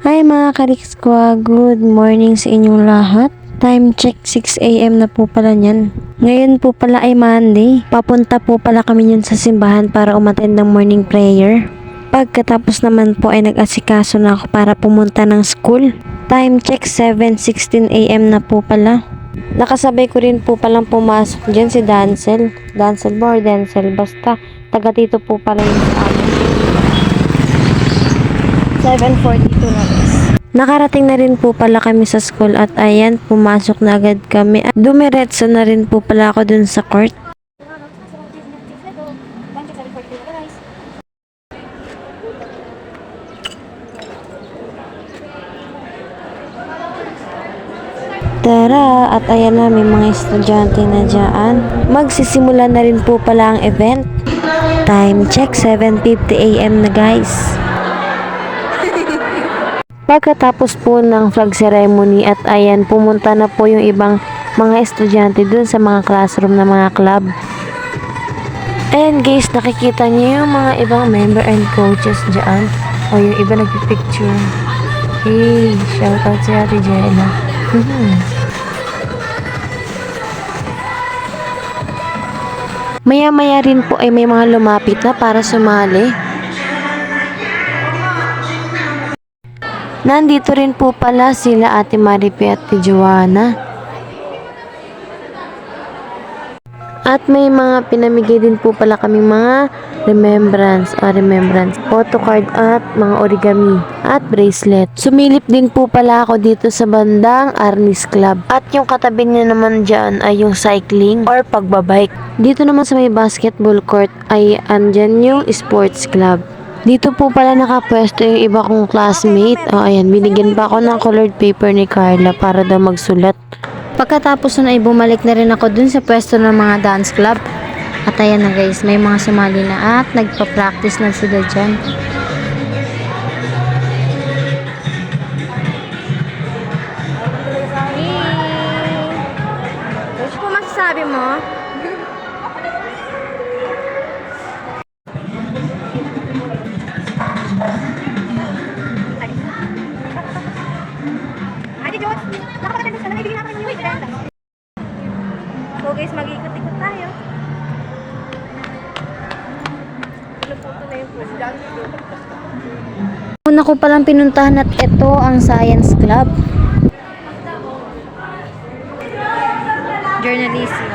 Hi mga Karikskwa, good morning sa inyong lahat. Time check 6 AM na po pala niyan. Ngayon po pala ay Monday. Papunta po pala kami yun sa simbahan para umattend ng morning prayer. Pagkatapos naman po ay nag-asikaso na ako para pumunta ng school. Time check 7:16 AM na po pala. Nakasabay ko rin po palang pumasok dyan si Dancel. Dancel ba or Denzel? Basta taga dito po pala yung sa amin. 7:42 na guys. Nakarating na rin po pala kami sa school at ayan, pumasok na agad kami. At dumiretso na rin po pala ako dun sa court. Tara, at ayan na, may mga estudyante na dyan. Magsisimula na rin po pala ang event. Time check 7:50 AM na guys. Pagkatapos po ng flag ceremony at ayan, pumunta na po yung ibang mga estudyante dun sa mga classroom na mga club. Ayan guys, nakikita niyo yung mga ibang member and coaches dyan. O yung iba nagpipicture. Hey, shout out si Ate Jella. Maya-maya rin po ay may mga lumapit na para sumali. Nandito rin po pala sila Ate Maripi at Ate Joanna. At may mga pinamigay din po pala kaming mga remembrance, photo card at mga origami at bracelet. Sumilip din po pala ako dito sa bandang Arnis Club. At yung katabi niya naman dyan ay yung cycling or pagbabike. Dito naman sa may basketball court ay andyan yung sports club. Dito po pala nakapwesto yung iba kong classmate. Ayan, binigyan pa ako ng colored paper ni Carla para daw magsulat. Pagkatapos na ay bumalik na rin ako dun sa pwesto ng mga dance club. At ayan na guys, may mga sumali na at nagpa-practice na sila dyan. Coach, kung masasabi mo? So guys, mag-ikot-ikot tayo. Una ko palang pinuntahan at ito ang Science Club. Journalism.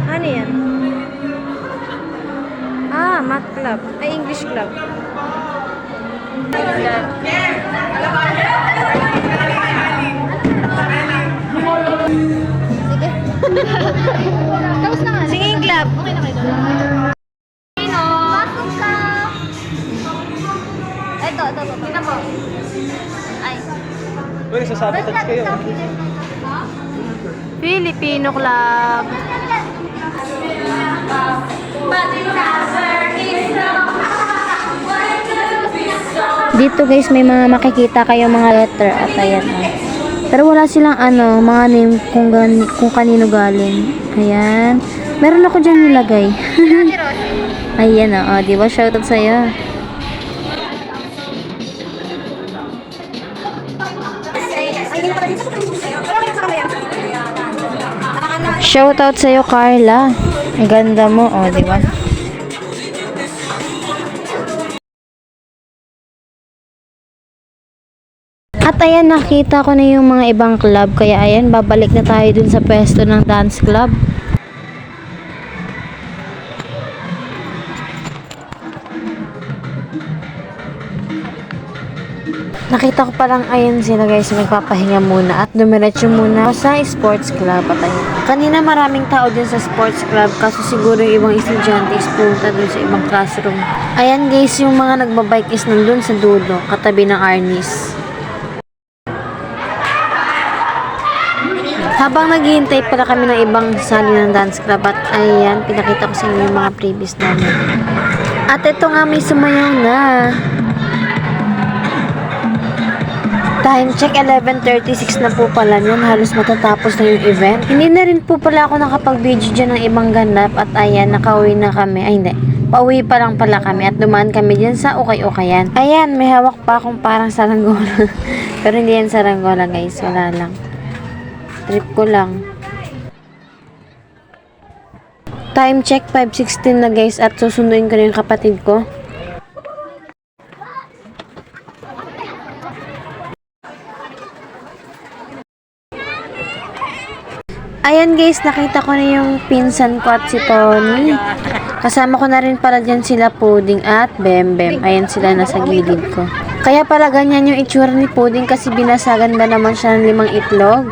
Ano yan? Math Club. Ay, English Club. Sige. Tapos na nga. Singing club. Okay na kayo. Sino? Pasok ka. Ito. Sino po? Ay. Uy, sasabi touch kayo. Filipino Club. Dito guys, may mga makikita kayo mga letter at ayan. Pero wala silang mga name kung kanino galing. Ayan. Meron ako dyan nilagay. Ayan di ba? Shoutout sa'yo. Shoutout sa'yo, Carla. Ang ganda mo, di ba? At ayan, nakita ko na yung mga ibang club. Kaya ayan, babalik na tayo dun sa pwesto ng dance club. Nakita ko palang ayan sila guys, nagpapahinga muna at dumiretso muna sa sports club. At ayan, kanina maraming tao din sa sports club kaso siguro yung ibang estudyante is punta dun sa ibang classroom. Ayan guys, yung mga nagbabike is nandun sa dulo, katabi ng Arnis. Habang naghihintay pala kami ng ibang sali ng dance club at ayan, pinakita ko sa inyo yung mga previous namin. At ito nga, may sumayaw na. Time check 11:36 na po pala yun. Halos matatapos na yung event. Hindi na rin po pala ako nakapag-video dyan ng ibang ganap. At ayan, nakauwi na kami. Ay hindi, Pauwi pa lang pala kami at dumaan kami dyan sa ukay-ukayan. Ayan, may hawak pa akong parang saranggola. Pero hindi yan saranggola guys, wala lang. Trip ko lang. Time check 5:16 na guys at susunduin ko na yung kapatid ko. Ayan guys, nakita ko na yung pinsan ko at si Tony. Kasama ko na rin pala dyan sila Pudding at Bembem. Ayan sila nasa gilid ko. Kaya pala ganyan yung itsura ni Pudding kasi binasagan ba naman siya ng 5 itlog.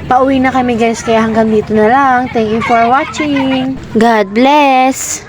Pauwi na kami guys, kaya hanggang dito na lang. Thank you for watching. God bless!